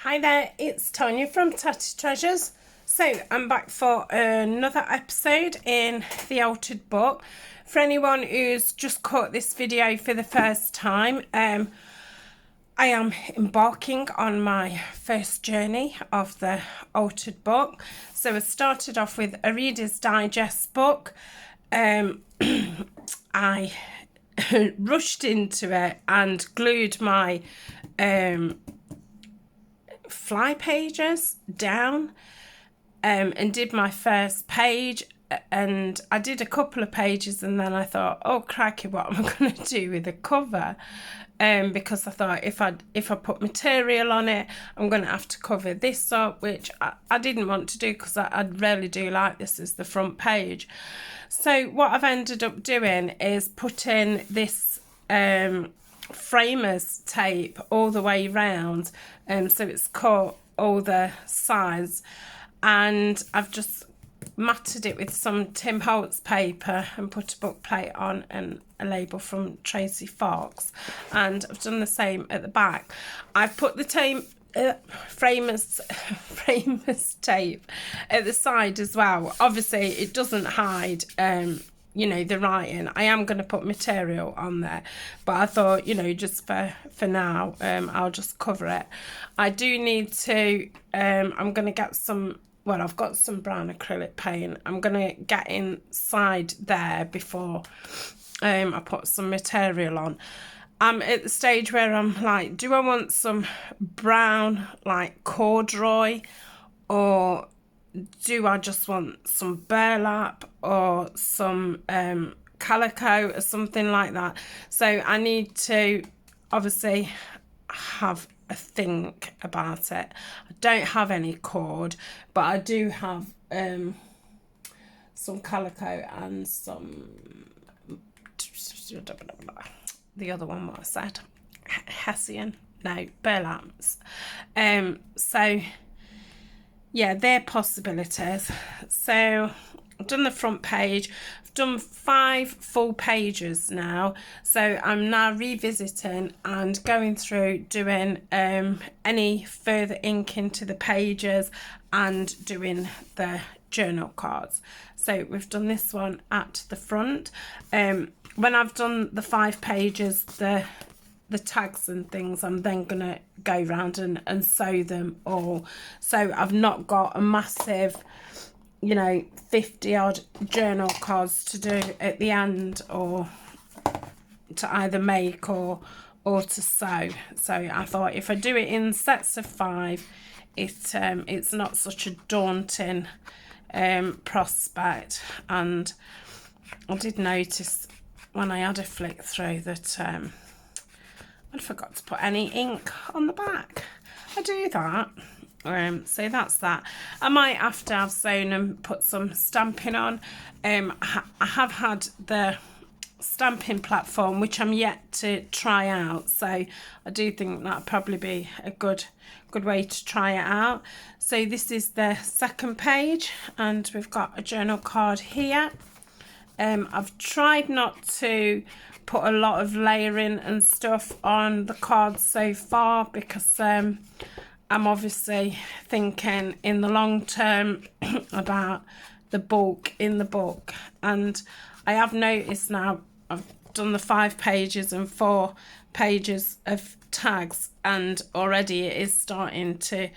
Hi there, it's Tania from Tatty Treasures. So I'm back for another episode in the altered book. For anyone who's just caught this video for the first time, I am embarking on my first journey of the altered book. So I started off with a Reader's Digest book. I rushed into it and glued my fly pages down and did my first page, and I did a couple of pages and then I thought, oh crikey, what am I going to do with the cover? Because I thought if I put material on it, I'm going to have to cover this up, which I didn't want to do because I really do like this as the front page. So what I've ended up doing is putting this framers tape all the way round, so it's cut all the sides, and I've just matted it with some Tim Holtz paper and put a book plate on and a label from Tracy Fox, and I've done the same at the back. I've put the framers tape at the side as well. Obviously it doesn't hide you know, the writing. I am going to put material on there, but I thought, you know, just for now, I'll just cover it. I do need to I'm going to get some, well, I've got some brown acrylic paint. I'm going to get inside there before I put some material on. I'm at the stage where I'm like, do I want some brown like corduroy, or do I just want some burlap or some calico or something like that? So I need to obviously have a think about it. I don't have any cord, but I do have some calico and some, the other one, what I said, Hessian, no, burlaps. So yeah, they're possibilities. So I've done the front page. I've done 5 full pages now. So I'm now revisiting and going through, doing any further ink into the pages and doing the journal cards. So we've done this one at the front. When I've done the 5 pages, the tags and things, I'm then gonna go round and sew them all. So I've not got a massive, you know, 50 odd journal cards to do at the end, or to either make or to sew. So I thought if I do it in sets of 5, it's not such a daunting prospect. And I did notice when I had a flick through that I forgot to put any ink on the back. I do that. So that's that. I might, after I've sewn and put some stamping on, I have had the stamping platform, which I'm yet to try out. So I do think that'd probably be a good way to try it out. So this is the second page, and we've got a journal card here. I've tried not to put a lot of layering and stuff on the cards so far, because I'm obviously thinking in the long term about the bulk in the book. And I have noticed now I've done the 5 pages and 4 pages of tags, and already it is starting to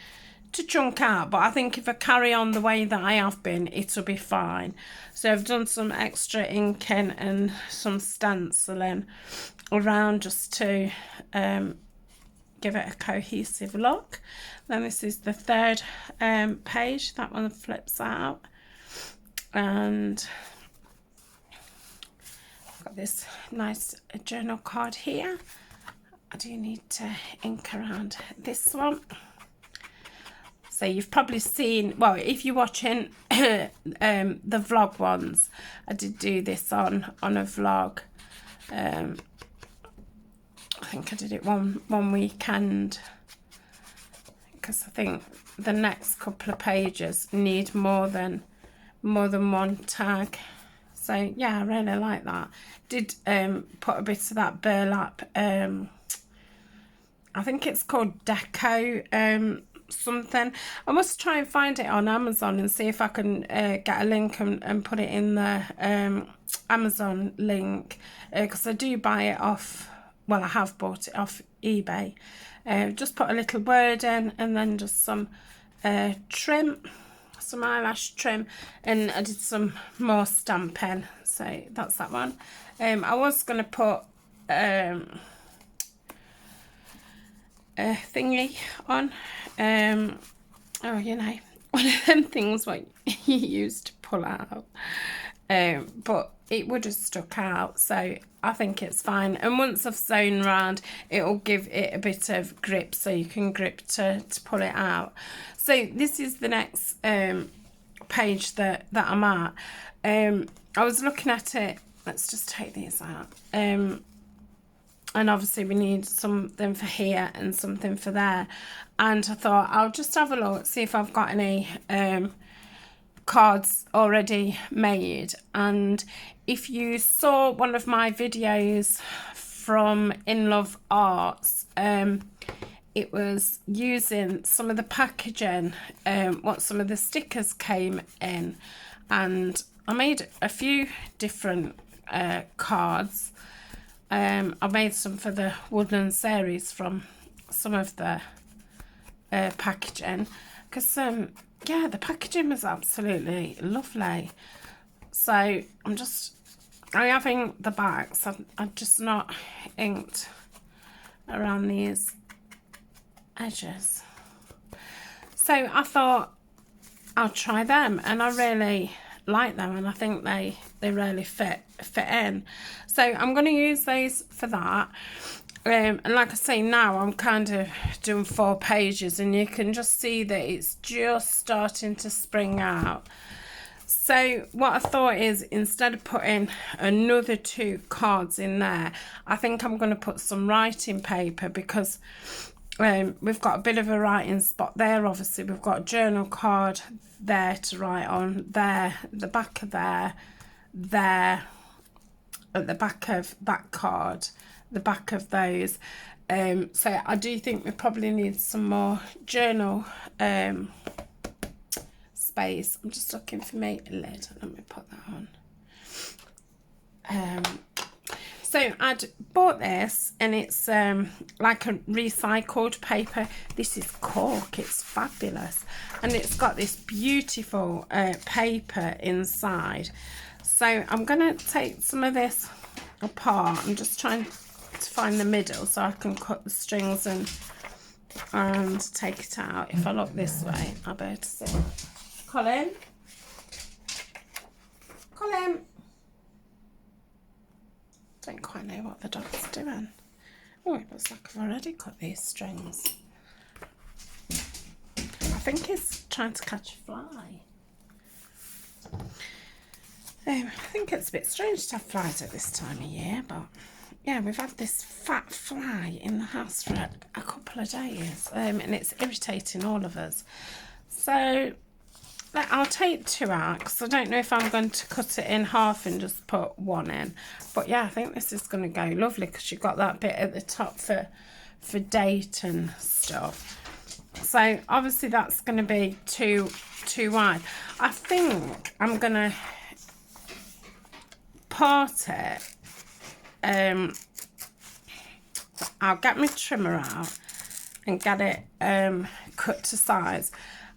chunk out. But I think if I carry on the way that I have been, it'll be fine. So I've done some extra inking and some stenciling around just to give it a cohesive look. Then this is the 3rd page. That one flips out, and I've got this nice journal card here. I do need to ink around this one. So you've probably seen, well, if you're watching the vlog ones, I did do this on a vlog. I think I did it one weekend, because I think the next couple of pages need more than one tag. So yeah, I really like that. Did put a bit of that burlap, I think it's called Deco something. I must try and find it on Amazon and see if I can get a link and put it in the Amazon link, because I do buy it off, well, I have bought it off eBay. Just put a little word in and then just some trim, some eyelash trim, and I did some more stamping, so that's that one. I was going to put a thingy on, oh, you know, one of them things what you used to pull out, but it would have stuck out, so I think it's fine. And once I've sewn around, it'll give it a bit of grip, so you can grip to pull it out. So this is the next page that I'm at. I was looking at it, let's just take these out, and obviously we need something for here and something for there, and I thought I'll just have a look, see if I've got any cards already made. And if you saw one of my videos from In Love Arts, it was using some of the packaging, what some of the stickers came in, and I made a few different cards. I made some for the Woodland series from some of the packaging, because yeah, the packaging was absolutely lovely. So I'm having the backs. I've just not inked around these edges. So I thought I'll try them, and I really like them, and I think they really fit in. So I'm going to use those for that. And like I say, now I'm kind of doing 4 pages, and you can just see that it's just starting to spring out. So what I thought is, instead of putting another 2 cards in there, I think I'm going to put some writing paper, because we've got a bit of a writing spot there. Obviously we've got a journal card there to write on, there, the back of there, at the back of that card, the back of those. So I do think we probably need some more journal space. I'm just looking for my lid. Let me put that on. So I'd bought this, and it's like a recycled paper. This is cork, it's fabulous, and it's got this beautiful paper inside. So I'm going to take some of this apart. I'm just trying to find the middle so I can cut the strings and take it out. If I look this way, I'll be able to see. Colin? Don't quite know what the dog's doing. Oh, it looks like I've already cut these strings. I think he's trying to catch a fly. I think it's a bit strange to have flies at this time of year, but yeah, we've had this fat fly in the house for a couple of days, and it's irritating all of us. So I'll take 2 out, because I don't know if I'm going to cut it in half and just put 1 in. But yeah, I think this is going to go lovely, because you've got that bit at the top for date and stuff. So obviously that's going to be too wide. I think I'm going to part it. I'll get my trimmer out and get it cut to size.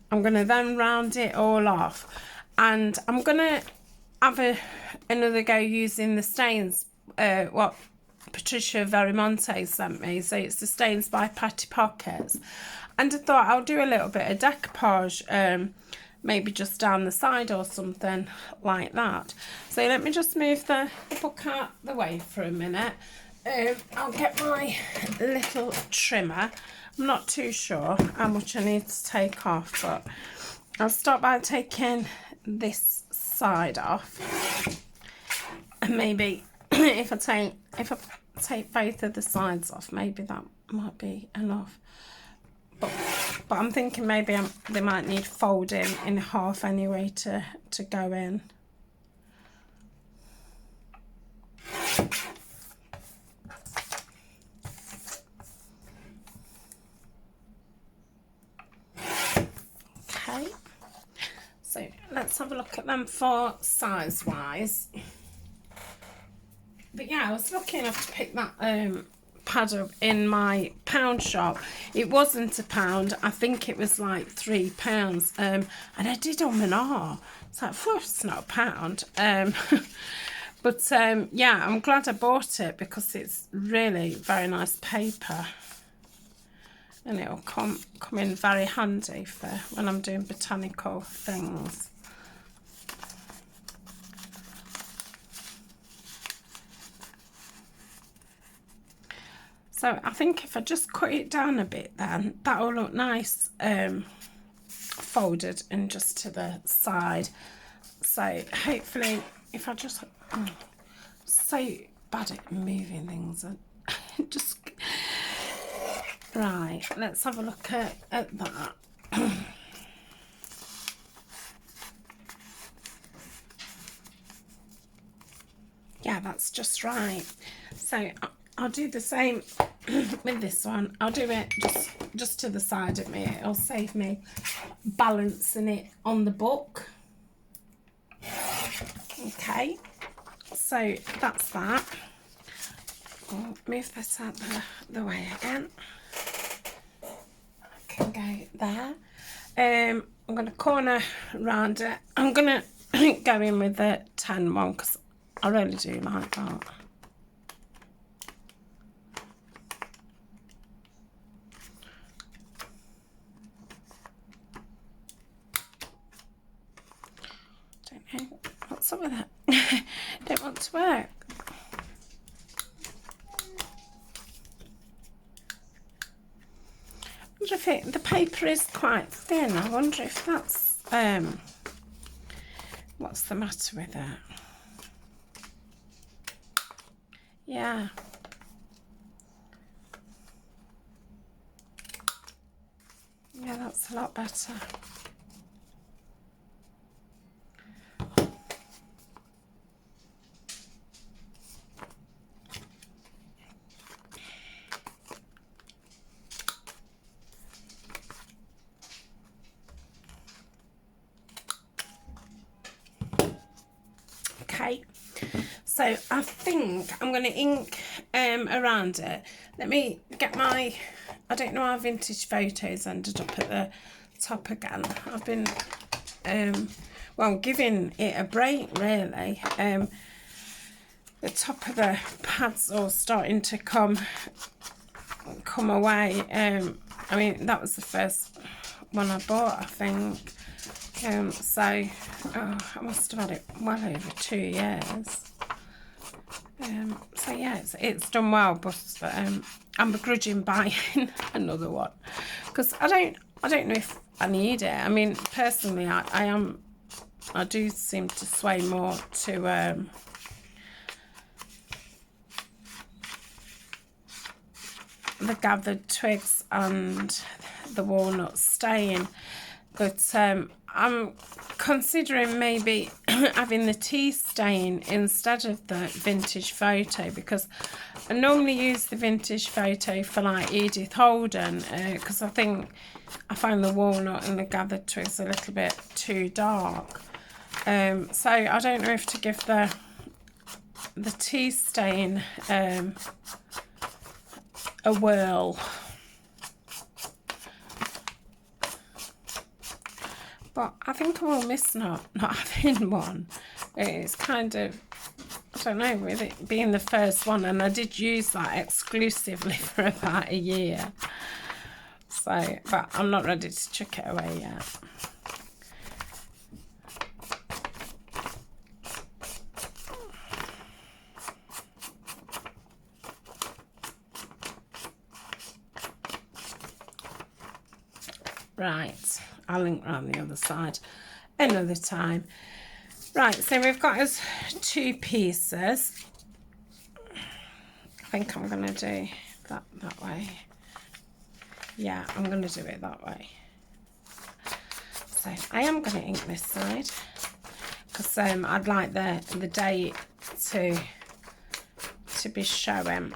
I'm going to then round it all off, and I'm going to have another go using the stains, what Patricia Verimonte sent me. So it's the Stains by Patty Pockets, and I thought I'll do a little bit of decoupage, maybe just down the side or something like that. So let me just move the book out the way for a minute. I'll get my little trimmer. I'm not too sure how much I need to take off, but I'll start by taking this side off, and maybe if I take both of the sides off, maybe that might be enough. But I'm thinking maybe they might need folding in half anyway to go in. Okay, so let's have a look at them for size wise. But yeah, I was lucky enough to pick that pad up in my pound shop. It wasn't £1, I think it was like £3, and I did and ah. It's like, phew, it's not £1. But yeah, I'm glad I bought it because it's really very nice paper, and it'll come in very handy for when I'm doing botanical things. So I think if I just cut it down a bit, then that'll look nice folded and just to the side. So hopefully, if I just so bad at moving things, and just right. Let's have a look at that. Yeah, that's just right. So I'll do the same with this one. I'll do it just to the side of me. It'll save me balancing it on the book. Okay, so that's that. I'll move this out the way again. I can go there. I'm going to corner round it. I'm going to go in with the 10 one because I really do like that. What's up with it? Don't want to work. I wonder if the paper is quite thin. I wonder if that's what's the matter with it? Yeah. Yeah, that's a lot better. Okay, so I think I'm going to ink around it. Let me get my, I don't know how vintage photos ended up at the top again. I've been, well, giving it a break really. The top of the pads are starting to come away. I mean, that was the first one I bought, I think. So I must have had it well over 2 years. So yeah, it's done well, but I'm begrudging buying another one because I don't know if I need it. I mean, personally, I do seem to sway more to the gathered twigs and the walnut stain, but I'm considering maybe having the tea stain instead of the vintage photo, because I normally use the vintage photo for like Edith Holden because I think I find the walnut and the gathered twigs a little bit too dark. So I don't know if to give the tea stain a whirl. But I think I will miss not having one. It's kind of, I don't know, with it being the first one, and I did use that exclusively for about a year. So, but I'm not ready to chuck it away yet. Right, I'll link around the other side another time. Right, so we've got us 2 pieces. I think I'm going to do that way. Yeah, I'm going to do it that way. So I am going to ink this side because I'd like the date to be showing.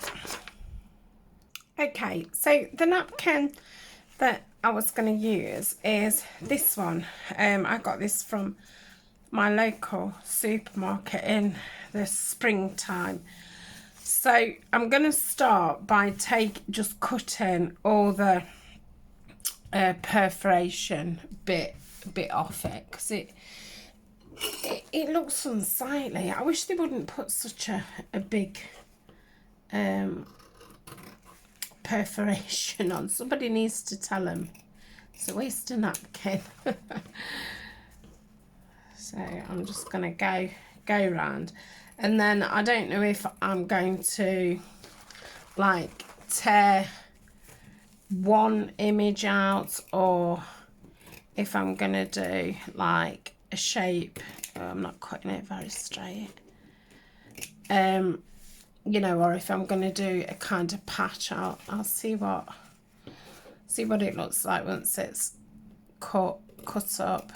Okay, so the napkin that I was going to use is this one. I got this from my local supermarket in the springtime. So I'm going to start by just cutting all the perforation bit off it, because it looks unsightly. I wish they wouldn't put such a big perforation on. Somebody needs to tell them it's a waste of napkin. So I'm just going to go round, and then I don't know if I'm going to like tear one image out, or if I'm going to do like a shape. Oh, I'm not cutting it very straight. You know, or if I'm going to do a kind of patch. I'll see what it looks like once it's cut up.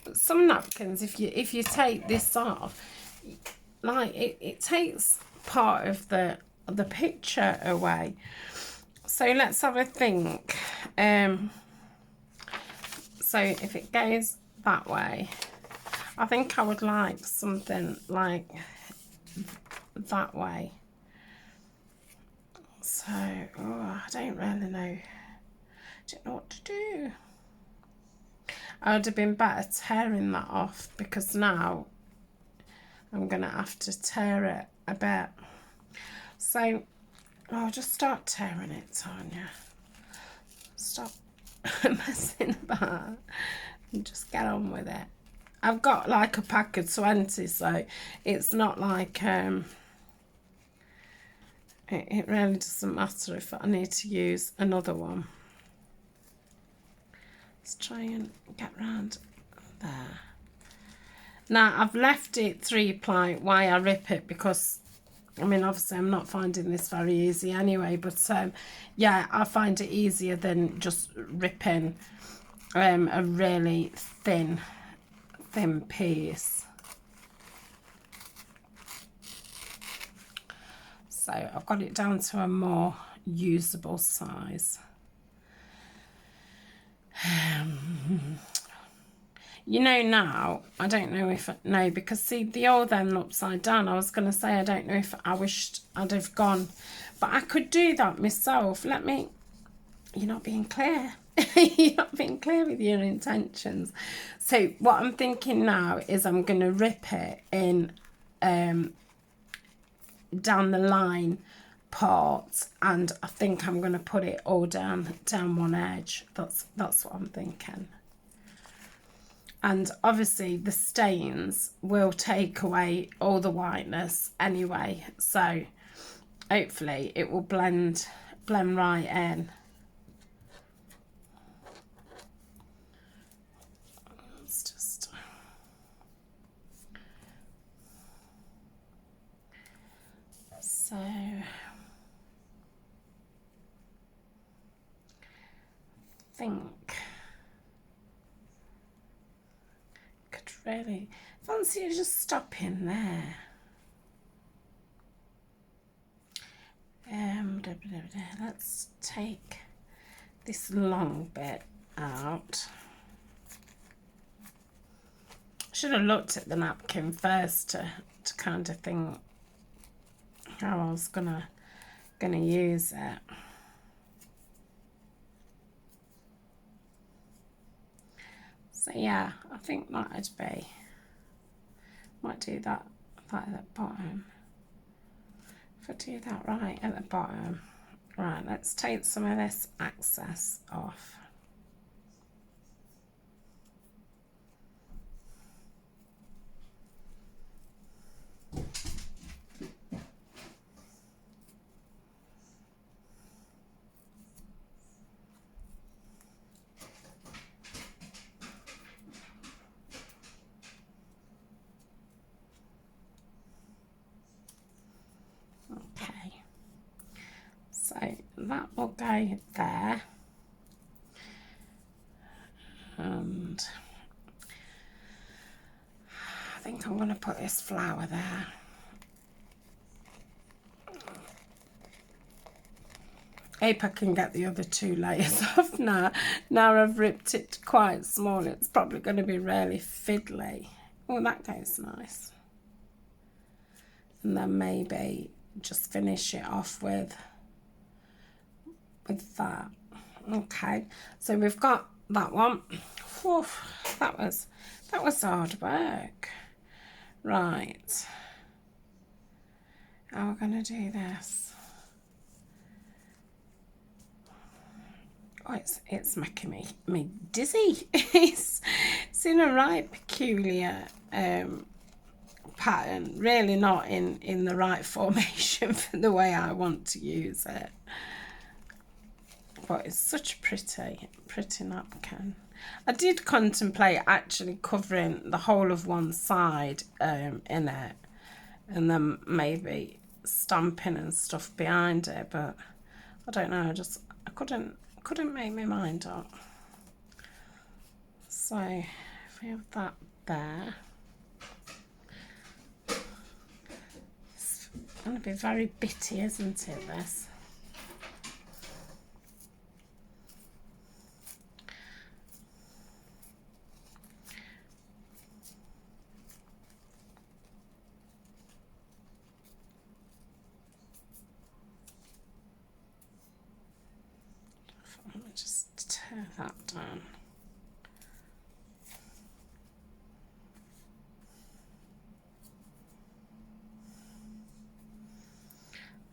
But some napkins, if you take this off, like it takes part of the picture away. So let's have a think. So if it goes that way, I think I would like something like that way. So, I don't really know. Don't know what to do. I would have been better tearing that off, because now I'm going to have to tear it a bit. So, I'll just start tearing it, Tania. Stop messing about and just get on with it. I've got like a pack of 20, so it's not like it really doesn't matter if I need to use another one. Let's try and get round there. Now I've left it 3-ply while I rip it, because I mean, obviously I'm not finding this very easy anyway, but yeah, I find it easier than just ripping a really thin piece. So I've got it down to a more usable size. You know, now I don't know if because see, the old end upside down, I was going to say I don't know if I wished I'd have gone, but I could do that myself. You're not being clear. You're not being clear with your intentions. So what I'm thinking now is I'm going to rip it in down the line part, and I think I'm going to put it all down one edge. That's what I'm thinking. And obviously the stains will take away all the whiteness anyway, so hopefully it will blend right in. Let's just so think could really fancy just stopping there. Let's take this long bit out. Should have looked at the napkin first to kind of think how I was gonna use it. So yeah, I think that'd be, might do that at the bottom. If I do that right at the bottom. Right, let's take some of this excess off. Okay, so that will go there, and I think I'm going to put this flower there. Hope I can get the other 2 layers off now. Now I've ripped it quite small, it's probably going to be really fiddly. Oh, that goes nice. And then maybe just finish it off with that. Okay, so we've got that one. Whew, that was hard work. Right, how are we going to do this? Oh, it's making me dizzy. it's in a right peculiar pattern, really not in the right formation for the way I want to use it. But it's such a pretty napkin. I did contemplate actually covering the whole of one side in it, and then maybe stamping and stuff behind it, but I don't know, I couldn't make my mind up. So if we have that there, it's going to be very bitty, isn't it, this? Let me just tear that down.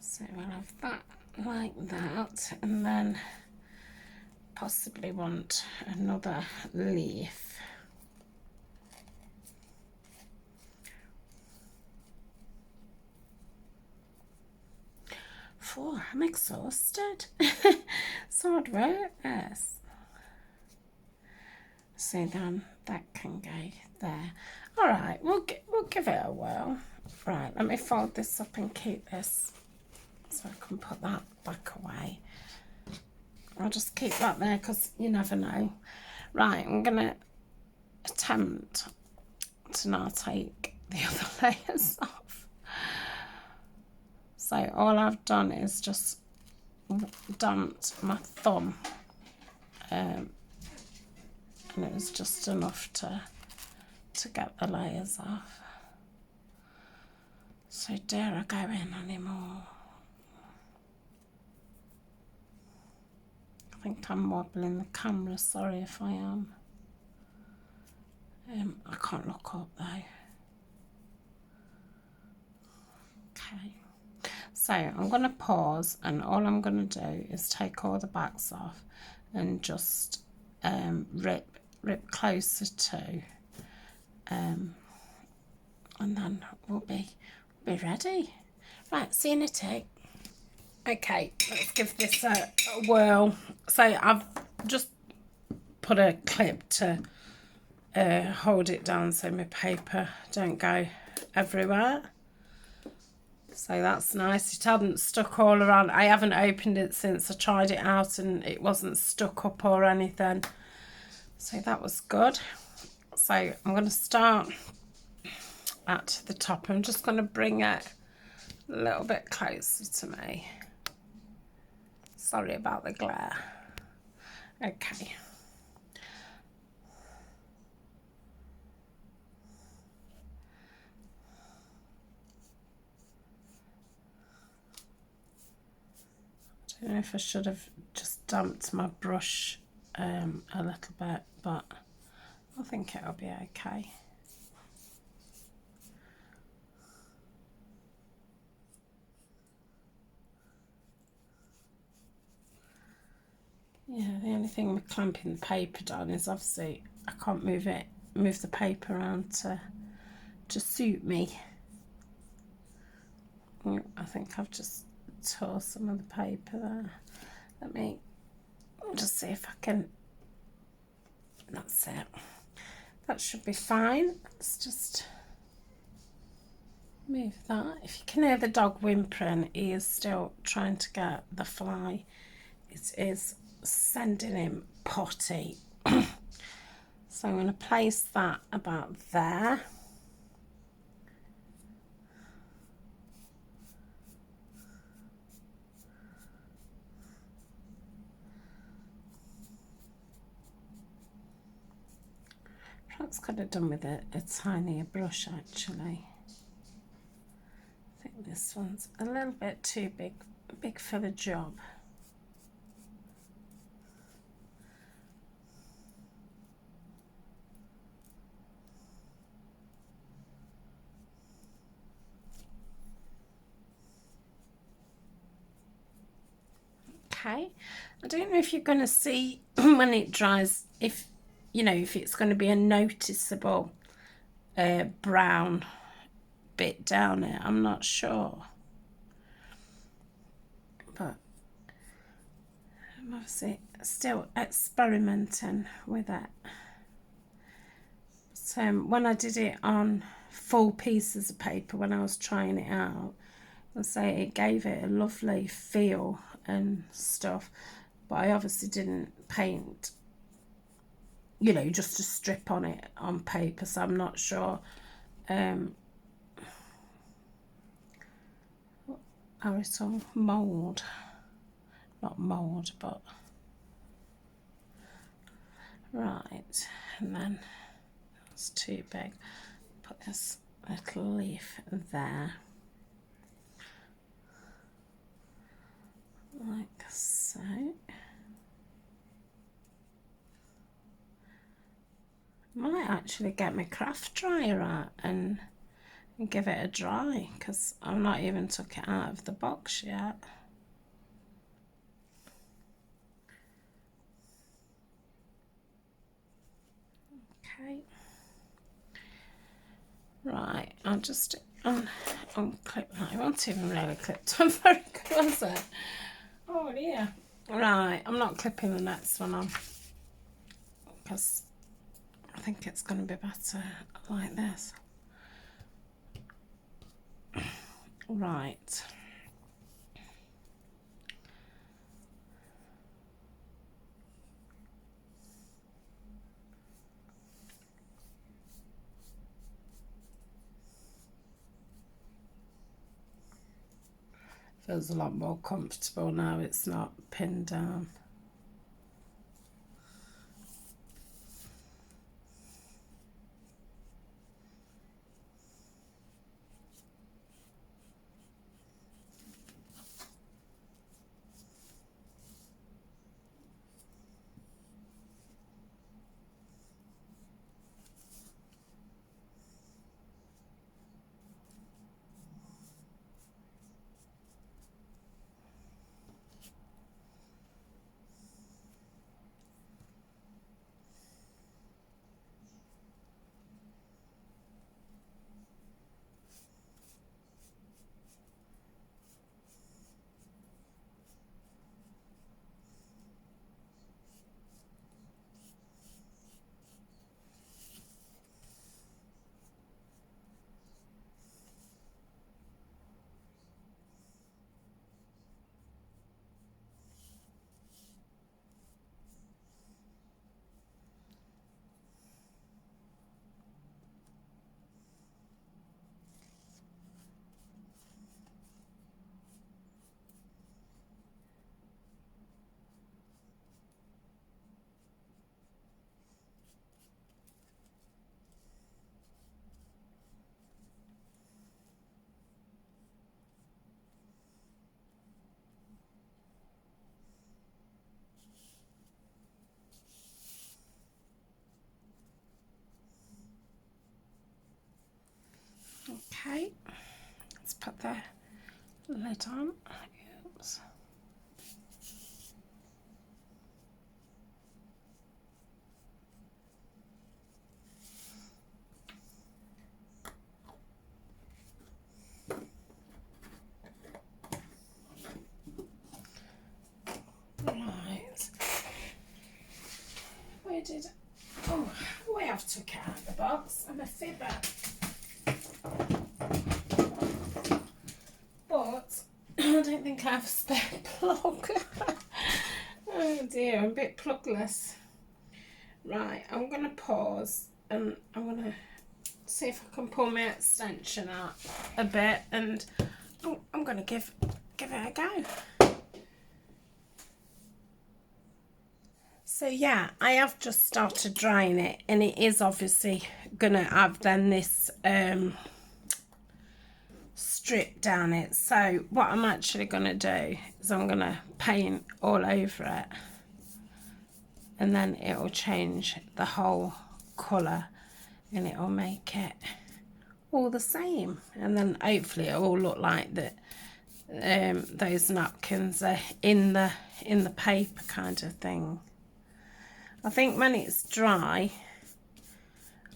So we'll have that like that, and then possibly want another leaf. Oh, I'm exhausted. It's hard work, yes. So then that can go there. All right, we'll give it a whirl. Right, let me fold this up and keep this so I can put that back away. I'll just keep that there because you never know. Right, I'm going to attempt to now take the other layers off. So all I've done is just damped my thumb, and it was just enough to get the layers off. So dare I go in anymore? I think I'm wobbling the camera, sorry if I am. I can't look up though. Okay. So I'm going to pause, and all I'm going to do is take all the backs off and just rip closer to, and then we'll be ready. Right, see you in a tick. Okay, let's give this a whirl. So I've just put a clip to hold it down so my paper don't go everywhere. So that's nice. It hadn't stuck all around. I haven't opened it since I tried it out, and it wasn't stuck up or anything. So that was good. So I'm going to start at the top. I'm just going to bring it a little bit closer to me. Sorry about the glare. Okay. I don't know if I should have just damped my brush a little bit, but I think it'll be okay. Yeah, the only thing with clamping the paper down is obviously I can't move the paper around to suit me. I think I've just tore some of the paper there. Let me just see if I can. That's it. That should be fine. Let's just move that. If you can hear the dog whimpering, he is still trying to get the fly. It is sending him potty. So I'm going to place that about there. Perhaps could have done with a tinier brush actually. I think this one's a little bit too big for the job. Okay, I don't know if you're going to see when it dries, if you know, if it's going to be a noticeable brown bit down it. I'm not sure, but I'm obviously still experimenting with it. So when I did it on full pieces of paper, when I was trying it out, I say it gave it a lovely feel and stuff, but I obviously didn't paint, you know, just a strip on it on paper, so I'm not sure how it'll mould. Not mould, but right. And then that's too big. Put this little leaf there, like so. Might actually get my craft dryer out and give it a dry, because I've not even took it out of the box yet. Okay. Right, I'll just unclip that. It wasn't even really clipped on very good, was it? Oh dear. Right, I'm not clipping the next one on, because I think it's going to be better like this. Right. Feels a lot more comfortable now it's not pinned down. Okay, let's put the lid on. Oops. Right. Where did... Oh, we have took it out of the box. I'm a fibber. But I don't think I have a spare plug. Oh dear, I'm a bit plugless. Right, I'm going to pause and I'm going to see if I can pull my extension out a bit, and I'm going to give it a go. So yeah, I have just started drying it, and it is obviously gonna have then this strip down it. So what I'm actually gonna do is I'm gonna paint all over it, and then it will change the whole colour, and it will make it all the same, and then hopefully it will look like that those napkins are in the paper kind of thing. I think when it's dry,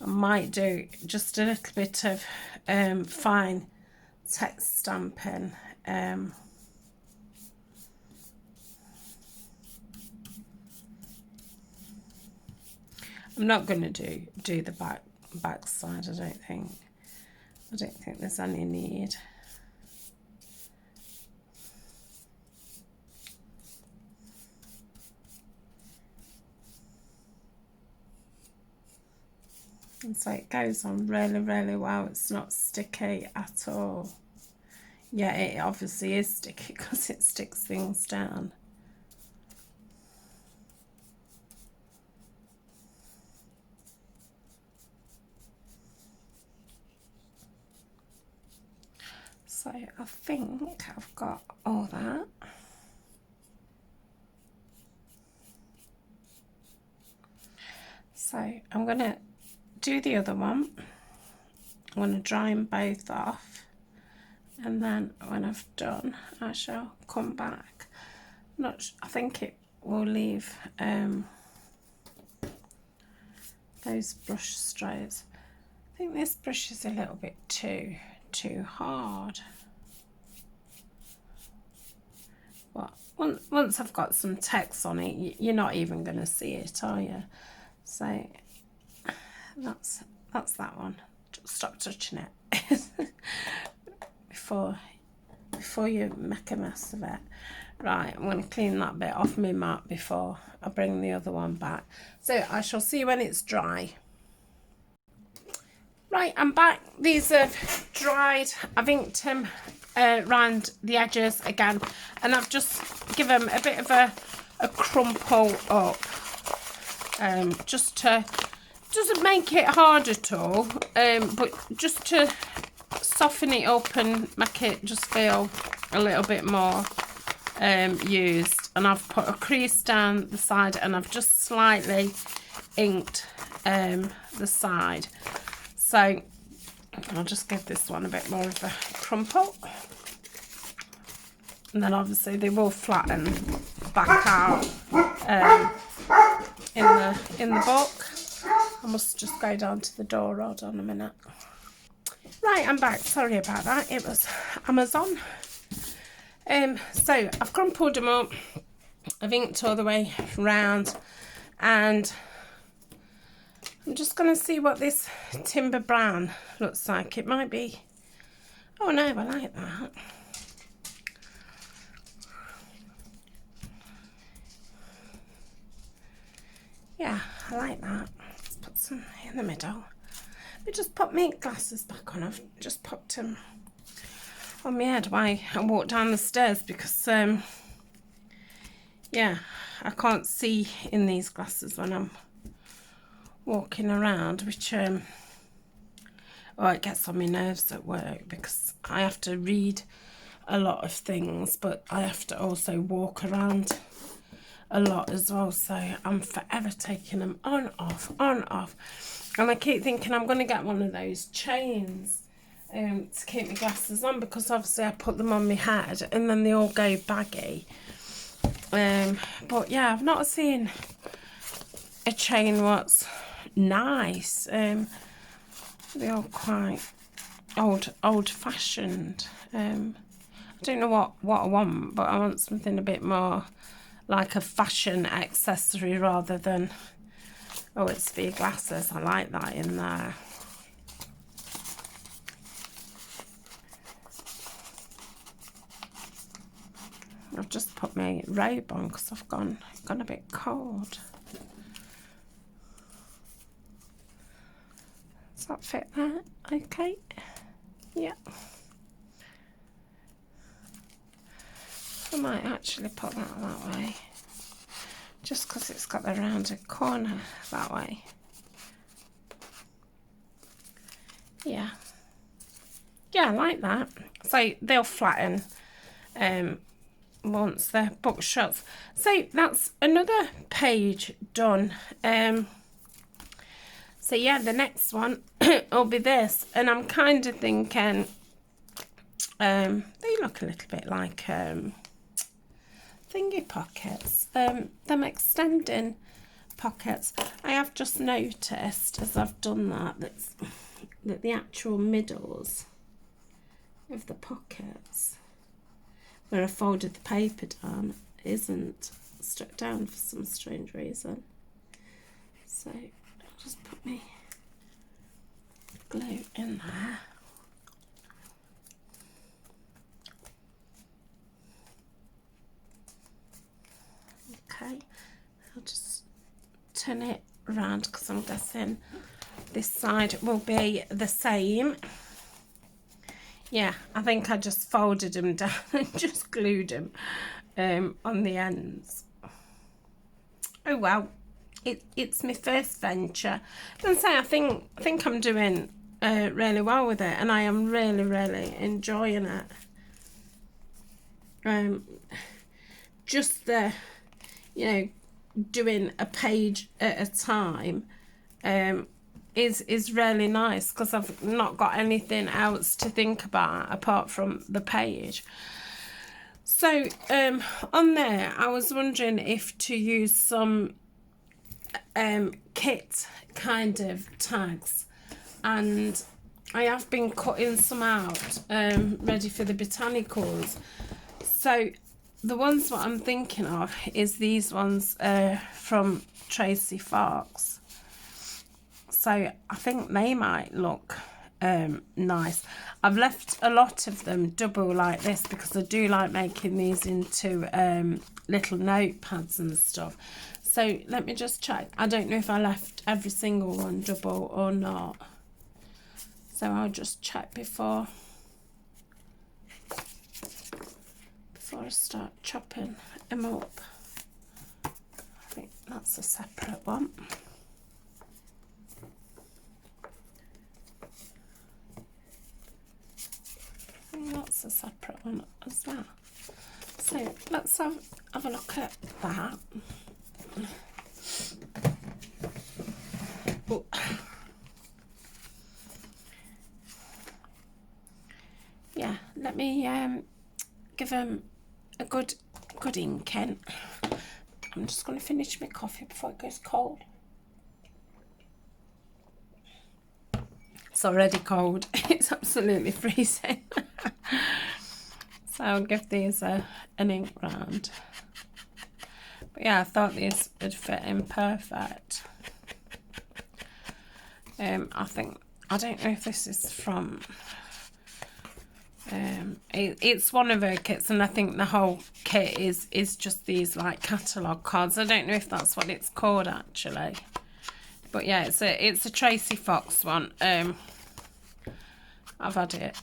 I might do just a little bit of fine text stamping. I'm not going to do the back side. I don't think there's any need. And so it goes on really, really well. It's not sticky at all. Yeah, it obviously is sticky because it sticks things down. So I think I've got all that. So I'm going to do the other one. I'm going to dry them both off, and then when I've done, I shall come back. I think it will leave those brush strokes. I think this brush is a little bit too hard. But once I've got some text on it, you're not even going to see it, are you? So that's that one. Just stop touching it before you make a mess of it. Right, I'm going to clean that bit off my mat before I bring the other one back. So I shall see when it's dry. Right, I'm back. These have dried. I've inked them around the edges again, and I've just given them a bit of a crumple up, just to, doesn't make it hard at all, but just to soften it up and make it just feel a little bit more used. And I've put a crease down the side, and I've just slightly inked the side. So I'll just give this one a bit more of a crumple, and then obviously they will flatten back out in the book. I must just go down to the door. Hold on a minute. Right, I'm back. Sorry about that. It was Amazon. So I've crumpled them up. I've inked all the way round, and I'm just going to see what this timber brown looks like. It might be... Oh no, I like that. Yeah, I like that. Let's put some in the middle. Let me just put my glasses back on. I've just popped them on my head while I walk down the stairs because, yeah, I can't see in these glasses when I'm walking around, which it gets on my nerves at work because I have to read a lot of things, but I have to also walk around a lot as well, so I'm forever taking them on, off, and I keep thinking I'm going to get one of those chains to keep my glasses on, because obviously I put them on my head and then they all go baggy. But yeah, I've not seen a chain what's nice. They're all quite old-fashioned. I don't know what I want, but I want something a bit more like a fashion accessory rather than, oh, it's for your glasses. I like that in there. I've just put my robe on because I've gone a bit cold. Does that fit there? Okay. Yeah. I might actually put that way. just because it's got the rounded corner that way. Yeah, I like that. So they'll flatten once the book shuts. So that's another page done. So yeah, the next one will be this, and I'm kind of thinking they look a little bit like thingy pockets, them extending pockets. I have just noticed as I've done that that the actual middles of the pockets where I folded the paper down isn't stuck down for some strange reason. So I'll just put my glue in there. Okay, I'll just turn it around because I'm guessing this side will be the same. Yeah, I think I just folded them down and just glued them on the ends. Oh well, it's my first venture. And say I think I'm doing really well with it, and I am really enjoying it. Just the, you know, doing a page at a time is really nice because I've not got anything else to think about apart from the page. So on there I was wondering if to use some kit kind of tags, and I have been cutting some out ready for the botanicals. So the ones what I'm thinking of is these ones from Tracy Fox. So I think they might look nice. I've left a lot of them double like this because I do like making these into little notepads and stuff. So let me just check. I don't know if I left every single one double or not. So I'll just check before I start chopping them up. I think that's a separate one. That's a separate one as well. So let's have a look at that. Oh. Yeah, let me give them a good ink in. I'm just going to finish my coffee before it goes cold. It's already cold. It's absolutely freezing. So I'll give these an ink round. But yeah, I thought these would fit in perfect. I don't know if this is from it's one of her kits, and I think the whole kit is just these like catalogue cards. I don't know if that's what it's called actually, but yeah, it's a Tracy Fox one. I've had it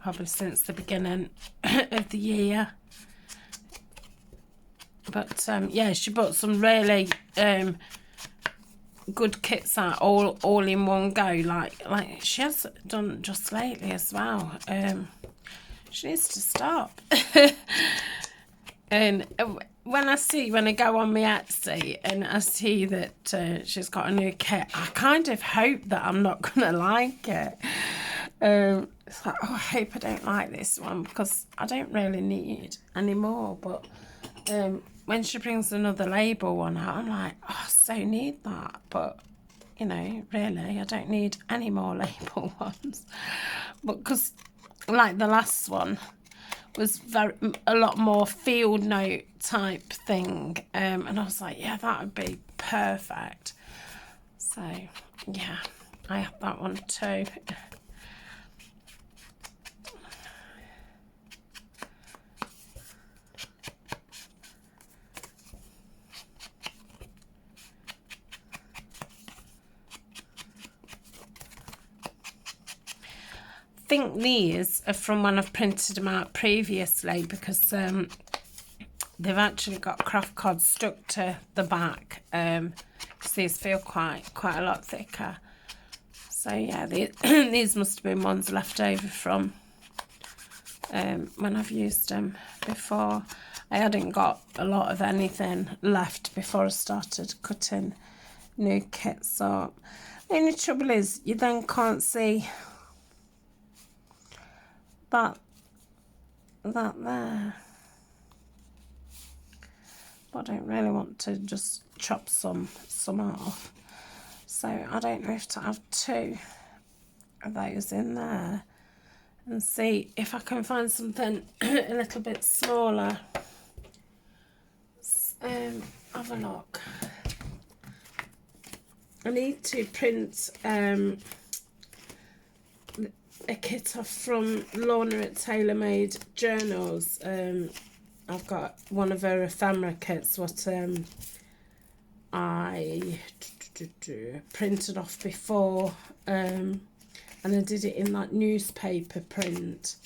probably since the beginning of the year, but yeah, she bought some really good kits out all in one go, like she has done just lately as well. She needs to stop. And when I go on my Etsy and I see that she's got a new kit, I kind of hope that I'm not gonna like it. It's like, oh, I hope I don't like this one because I don't really need any more. But when she brings another label one out, I'm like, oh, I so need that. But, you know, really, I don't need any more label ones. But because, like, the last one was a lot more field note type thing. And I was like, yeah, that would be perfect. So, yeah, I have that one too. I think these are from when I've printed them out previously, because they've actually got craft cards stuck to the back. These feel quite a lot thicker. So yeah, these must have been ones left over from when I've used them before. I hadn't got a lot of anything left before I started cutting new kits up. The only trouble is you then can't see that there. But I don't really want to just chop some off. So I don't know if to have two of those in there and see if I can find something a little bit smaller. Have a look. I need to print a kit off from Lorna at Tailor Made Journals. I've got one of her ephemera kits, what I printed off before, and I did it in that newspaper print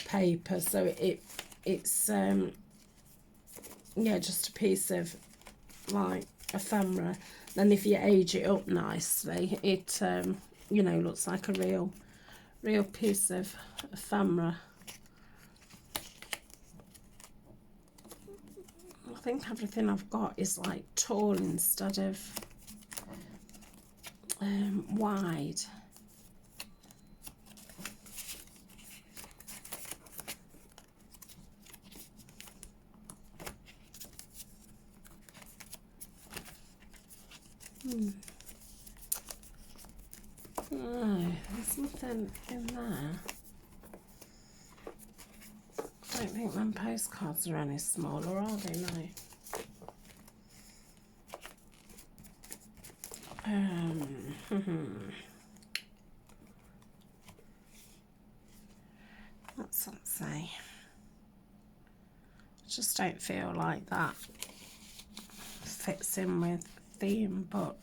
paper, so it's yeah, just a piece of like ephemera. Then if you age it up nicely, it you know, looks like a real piece of ephemera. I think everything I've got is like tall instead of wide. No, there's nothing in there. I don't think my postcards are any smaller, are they? No. What's that say? I just don't feel like that fits in with the theme, but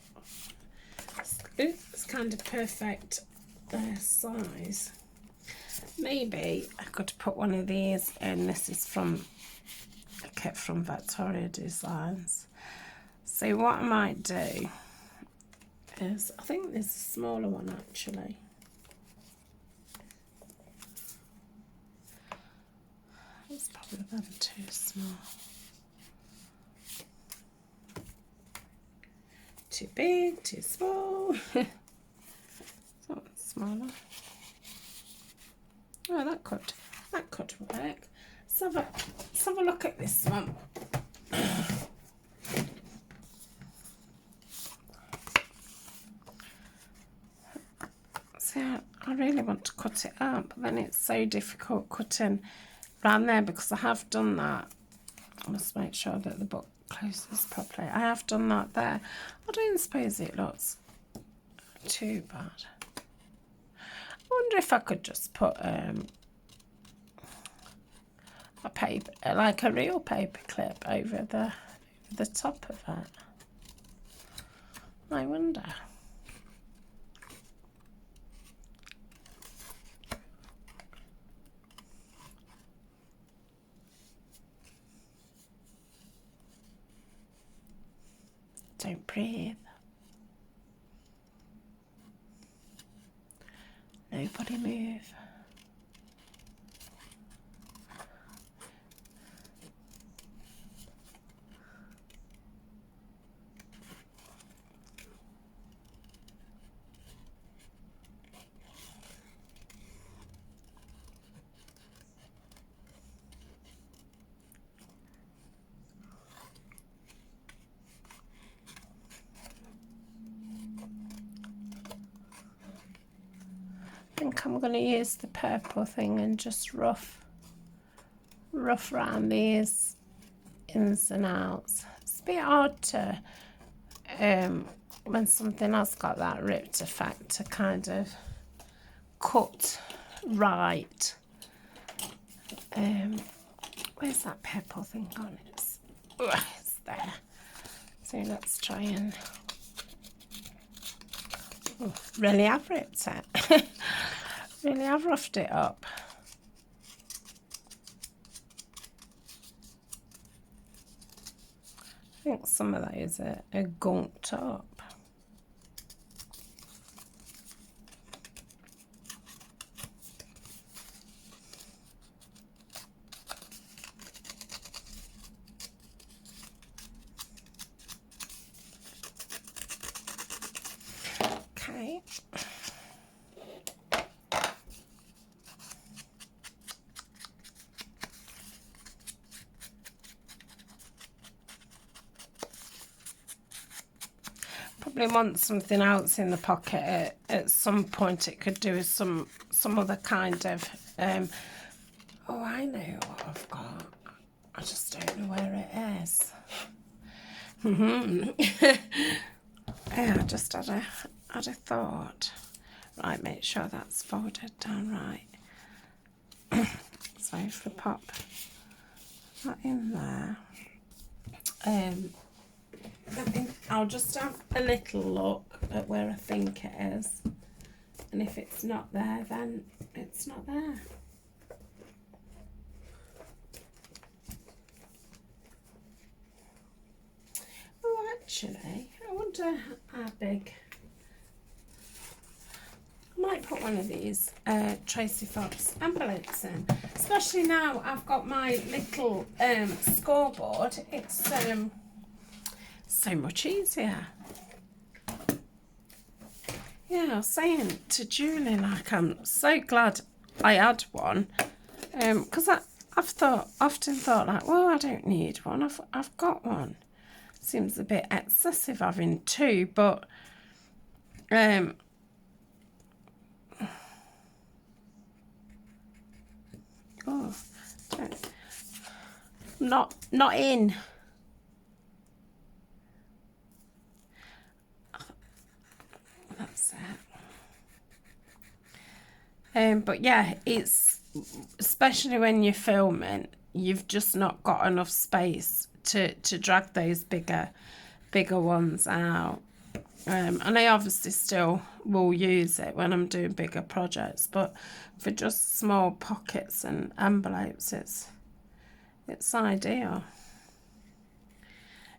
it's kind of perfect size. Maybe I could put one of these in. This is from a kit from Victoria Designs. So what I might do is, I think there's a smaller one actually. It's probably then too small. Too big, too small. So smaller. Oh, that could work. Let's have a look at this one. See, I really want to cut it up, but then it's so difficult cutting around there because I have done that. I must make sure that the book closes properly. I have done that there. I don't suppose it looks too bad. I wonder if I could just put a paper, like a real paper clip over the top of it. I wonder. Don't breathe. Nobody move. I think I'm going to use the purple thing and just rough around these ins and outs. It's a bit hard to, when something has got that ripped effect, to kind of cut right. Where's that purple thing gone? It's there. So let's try and... Oh, really have ripped it. Really have roughed it up. think some of those are gunked up. Okay. Probably want something else in the pocket at some point. It could do with some other kind of oh, I know what I've got. I just don't know where it is. Yeah, I just had a thought. Right, make sure that's folded down right. So if we pop that in there, I'll just have a little look at where I think it is, and if it's not there, then it's not there. Oh, actually, I wonder how big. I might put one of these Tracy Fox envelopes in, especially now I've got my little scoreboard. It's so much easier. Yeah, I was saying to Julie, like, I'm so glad I had one, because I've often thought like, well, I don't need one. I've got one. Seems a bit excessive having two, but oh, not in. That's it. But yeah, it's especially when you're filming, you've just not got enough space to drag those bigger ones out. And I obviously still will use it when I'm doing bigger projects, but for just small pockets and envelopes, it's ideal.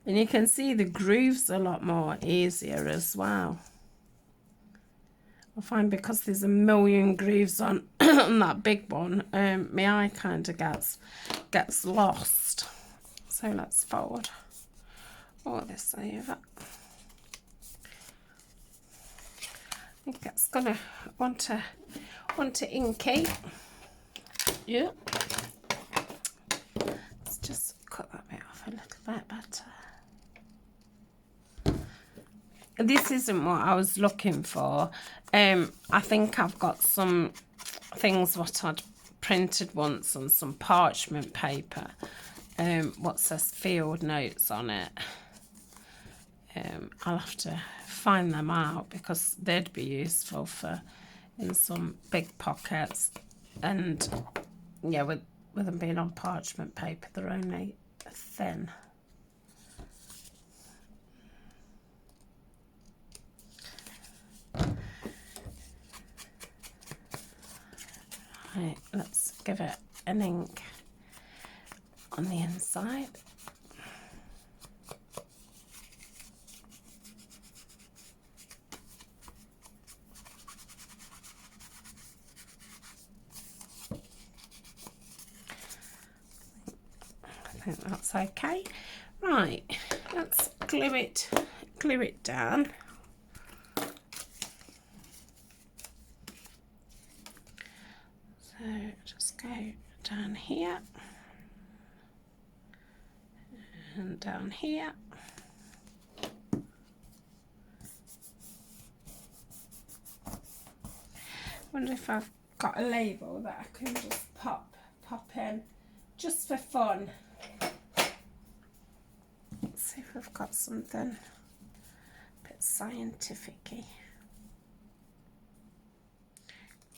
And you can see the grooves a lot more easier as well. I find because there's a million grooves on on that big one, my eye kind of gets lost. So let's fold all this over. I think it's gonna want to inky. Yeah. Let's just cut that bit off a little bit better. This isn't what I was looking for. I think I've got some things what I'd printed once on some parchment paper. What says field notes on it. I'll have to find them out because they'd be useful for in some big pockets. And yeah, with them being on parchment paper, they're only thin. Right, let's give it an ink on the inside. I think that's okay. Right, let's glue it down. So just go down here and down here. Wonder if I've got a label that I can just pop in just for fun. Let's see if we've got something a bit scientific-y.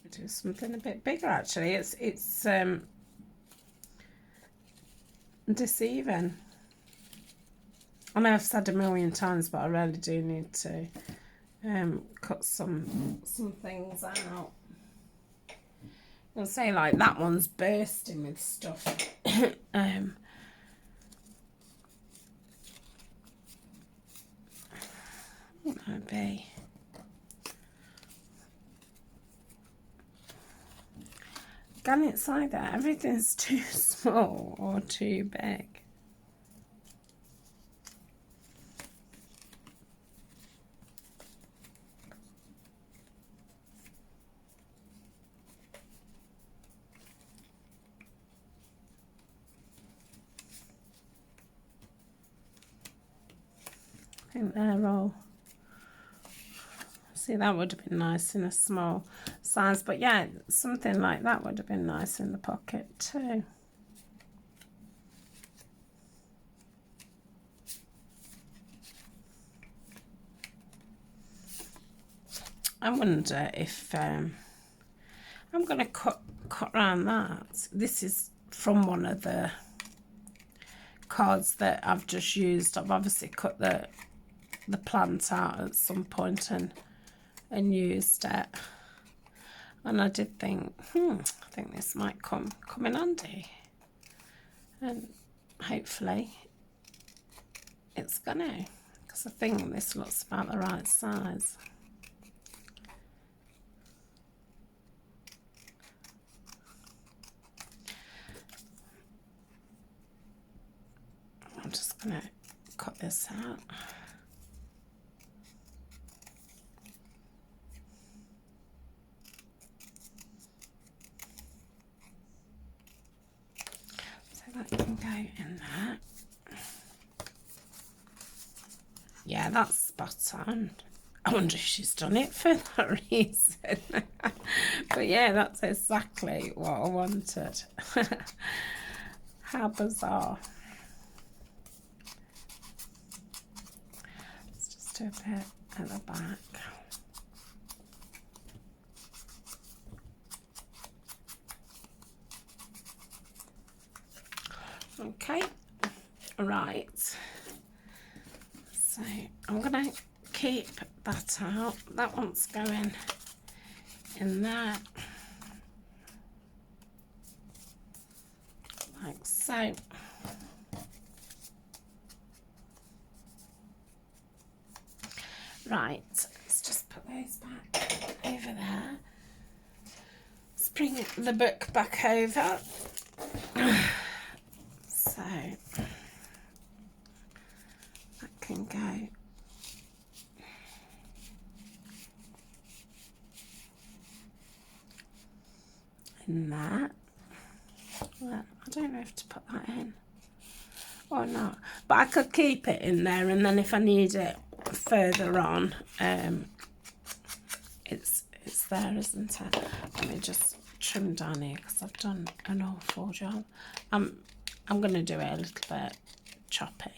Do something a bit bigger actually. It's deceiving. I know I've said a million times, but I really do need to cut some things out. I'll say like that one's bursting with stuff. be. Again, it's either everything's too small or too big. I think they're all, see, that would have been nice in a small size, but yeah, something like that would have been nice in the pocket too. I wonder if I'm going to cut around that. This is from one of the cards that I've just used. I've obviously cut the plant out at some point and used it, and I did think I think this might come in handy, and hopefully it's gonna, because I think this looks about the right size. I'm just gonna cut this out. That can go in there. Yeah, that's spot on. I wonder if she's done it for that reason. But yeah, that's exactly what I wanted. How bizarre. Let's just do a bit at the back. Okay, right, so I'm going to keep that out. That one's going in there, like so. Right, let's just put those back over there. Let's bring the book back over. So that can go in there. Well, I don't know if to put that in or not, but I could keep it in there, and then if I need it further on, it's there, isn't it? Let me just trim down here because I've done an awful job. I'm going to do it a little bit choppy.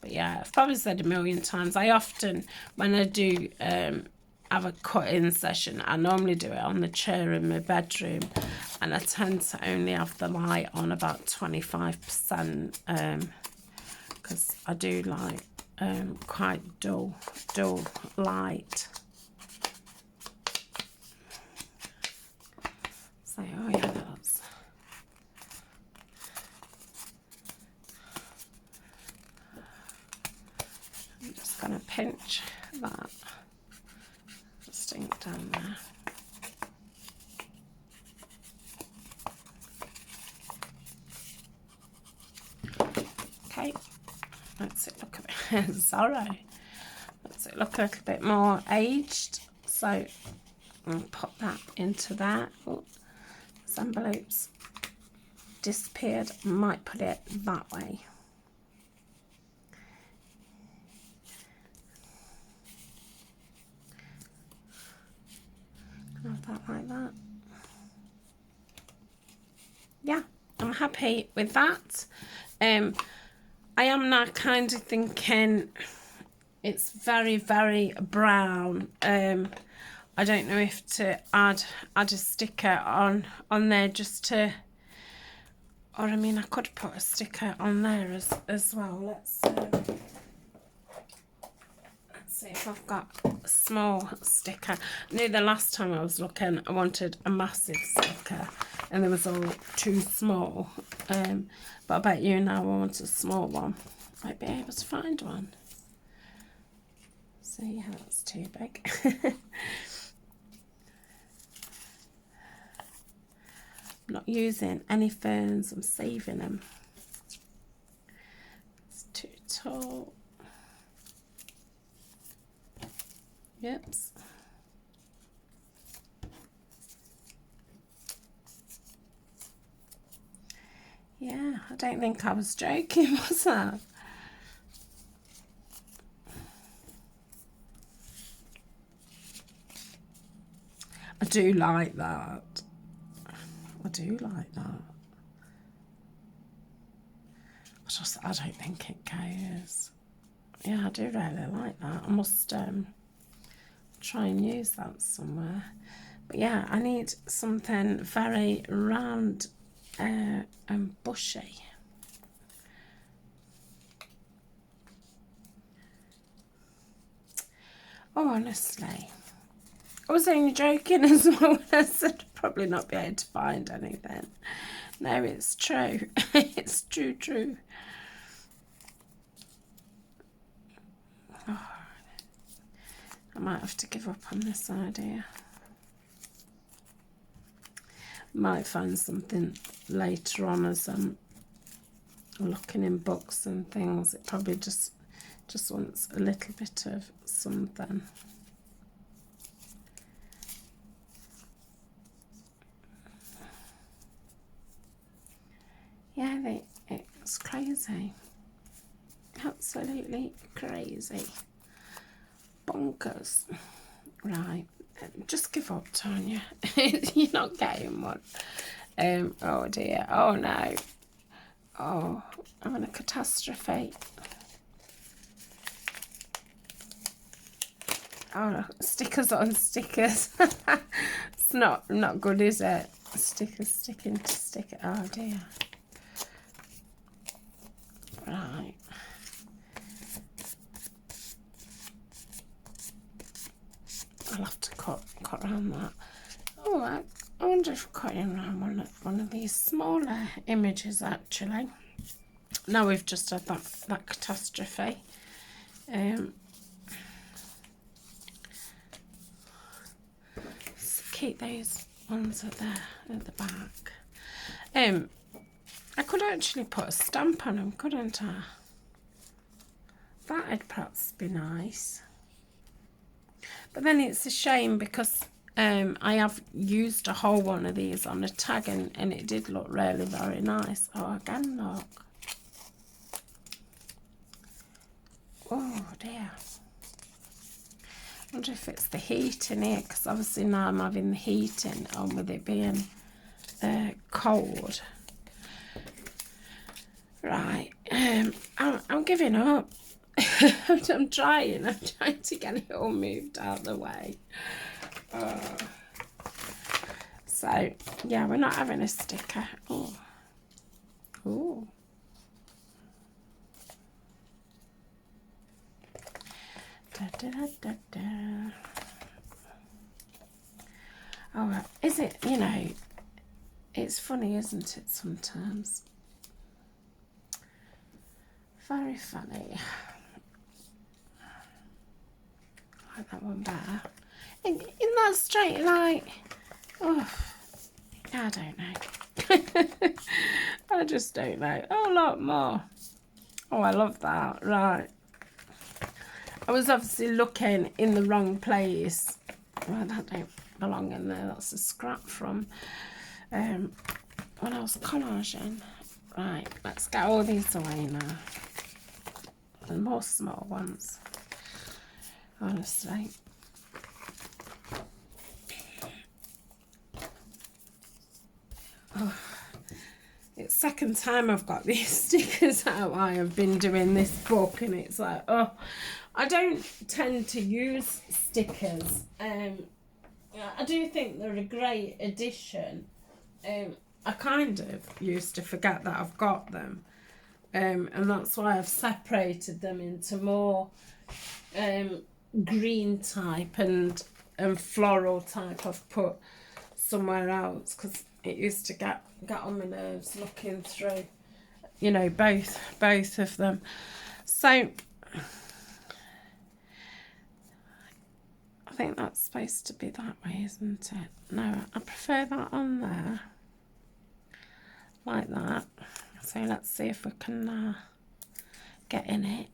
But yeah, I've probably said a million times, I often, when I do have a cut-in session, I normally do it on the chair in my bedroom, and I tend to only have the light on about 25%, because I do like quite dull light. So, oh yeah, that's... I'm just going to pinch that just ink down there. Okay, let's it look a bit, sorry, let's it look a little bit more aged. So I'll pop that into that. Oh, this envelope's disappeared. Might put it that way. Have that like that. Yeah, I'm happy with that. I am now kind of thinking it's very, very brown. I don't know if to add a sticker on there just to, or I mean I could put a sticker on there as well. Let's see if I've got a small sticker. I knew the last time I was looking I wanted a massive sticker and there was all too small. But I bet you now I want a small one. Might be able to find one. So yeah, that's too big. I'm not using any ferns, I'm saving them. It's too tall. Oops. Yeah, I don't think I was joking, was I? I do like that. I do like that. I don't think it goes. Yeah, I do really like that. I must try and use that somewhere. But yeah, I need something very round and bushy. Oh, honestly, I was only joking as well when I said I'd probably not be able to find anything. No, it's true. It's true. Oh, I might have to give up on this idea. Might find something later on as I'm looking in books and things. It probably just wants a little bit of something. Yeah, it's crazy. Absolutely crazy. Bonkers. Right, just give up, Tania. You're not getting one. Oh dear, oh no. Oh, I'm in a catastrophe. Oh, stickers on stickers. It's not good, is it? Stickers sticking to sticker. Oh dear. Right. I'll have to cut around that. Oh, I wonder if cutting around one of these smaller images actually. Now we've just had that catastrophe. So keep those ones at the back. I could actually put a stamp on them, couldn't I? That'd perhaps be nice. But then it's a shame because I have used a whole one of these on a tag and it did look really very nice. Oh, again, look. Oh dear. I wonder if it's the heat in here, because obviously now I'm having the heating on with it being cold. Right, I'm giving up. I'm trying to get it all moved out of the way. So yeah, we're not having a sticker. Oh. Oh, is it, you know, it's funny, isn't it, sometimes? Very funny. I like that one better. In that straight light, oh, I don't know. I just don't know. Oh, a lot more. Oh, I love that. Right. I was obviously looking in the wrong place. Well, that don't belong in there. That's a scrap from when I was collaging. Right, let's get all these away now. And more small ones. Honestly. Oh, it's second time I've got these stickers out. I have been doing this book and it's like, oh, I don't tend to use stickers. I do think they're a great addition. I kind of used to forget that I've got them. And that's why I've separated them into more green type and floral type I've put somewhere else, because it used to get on my nerves looking through, you know, both of them. So I think that's supposed to be that way, isn't it? No, I prefer that on there, like that. So let's see if we can get in it.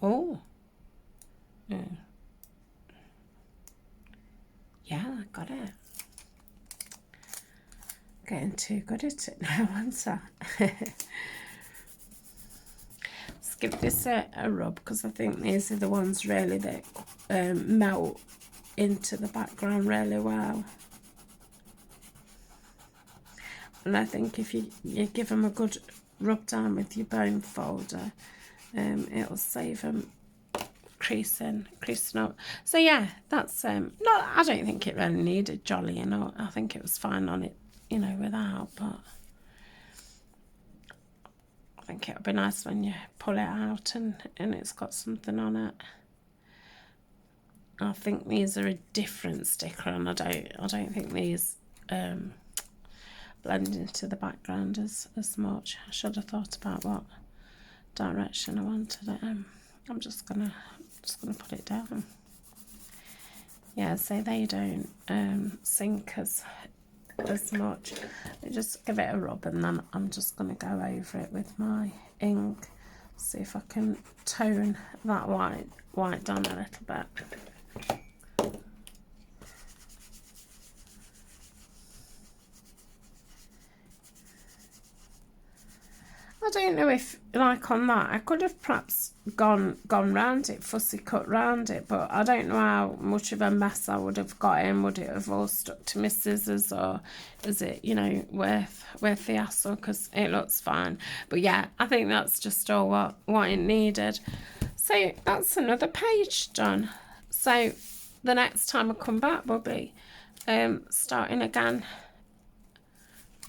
Oh. Yeah, I got it. Getting too good at it now, aren't I? Let's give this a rub, because I think these are the ones really that melt into the background really well. And I think if you give them a good rub down with your bone folder, it'll save them creasing up. So yeah, that's not, I don't think it really needed jolly, you know. I think it was fine on it, you know, without, but I think it'll be nice when you pull it out and it's got something on it. I think these are a different sticker, and I don't think these blend into the background as much. I should have thought about what direction I wanted it in. I'm just gonna put it down. Yeah, so they don't sink as much. I just give it a rub, and then I'm just gonna go over it with my ink. See if I can tone that white down a little bit. I don't know if, like on that, I could have perhaps gone round it, fussy cut round it, but I don't know how much of a mess I would have got in. Would it have all stuck to my scissors, or is it, you know, worth the hassle? Because it looks fine. But yeah, I think that's just all what it needed. So that's another page done. So the next time I come back will be starting again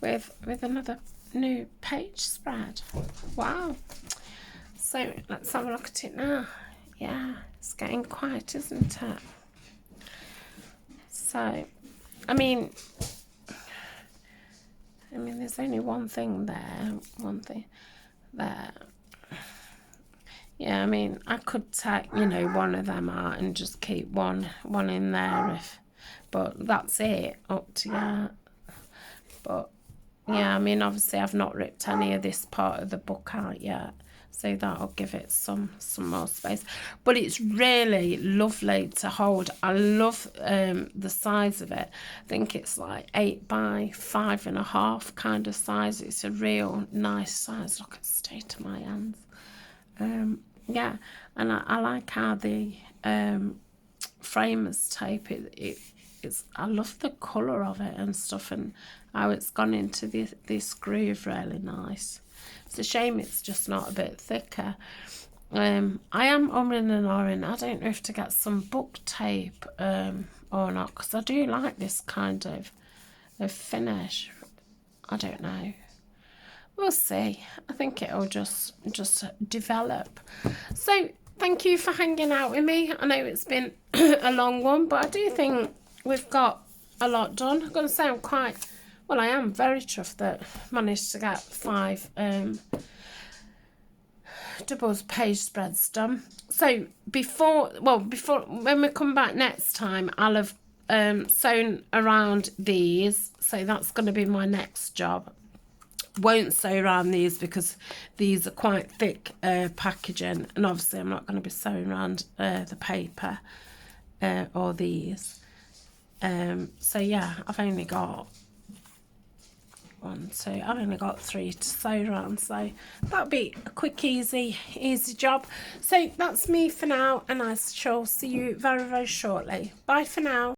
with another new page spread. Wow. So let's have a look at it now. Yeah, it's getting quiet, isn't it? So I mean there's only one thing there. Yeah, I mean, I could take, you know, one of them out and just keep one in there, but that's it, up to you. But yeah, I mean, obviously I've not ripped any of this part of the book out yet, so that'll give it some more space. But it's really lovely to hold. I love the size of it. I think it's like 8 by 5.5 kind of size. It's a real nice size. Look at the state of my hands. Yeah, and I like how the framers tape it. I love the colour of it and stuff, and how it's gone into this groove really nice. It's a shame it's just not a bit thicker. I am umming and ahhing. I don't know if to get some book tape or not, because I do like this kind of finish. I don't know. We'll see. I think it'll just develop. So thank you for hanging out with me. I know it's been a long one, but I do think we've got a lot done. I'm going to say I am very chuffed that I managed to get 5 double page spreads done. So before when we come back next time, I'll have sewn around these. So that's going to be my next job. Won't sew around these because these are quite thick packaging, and obviously I'm not going to be sewing around the paper or these. So yeah, I've only got 3 to sew around, so that'll be a quick easy job. So that's me for now, and I shall see you very, very shortly. Bye for now.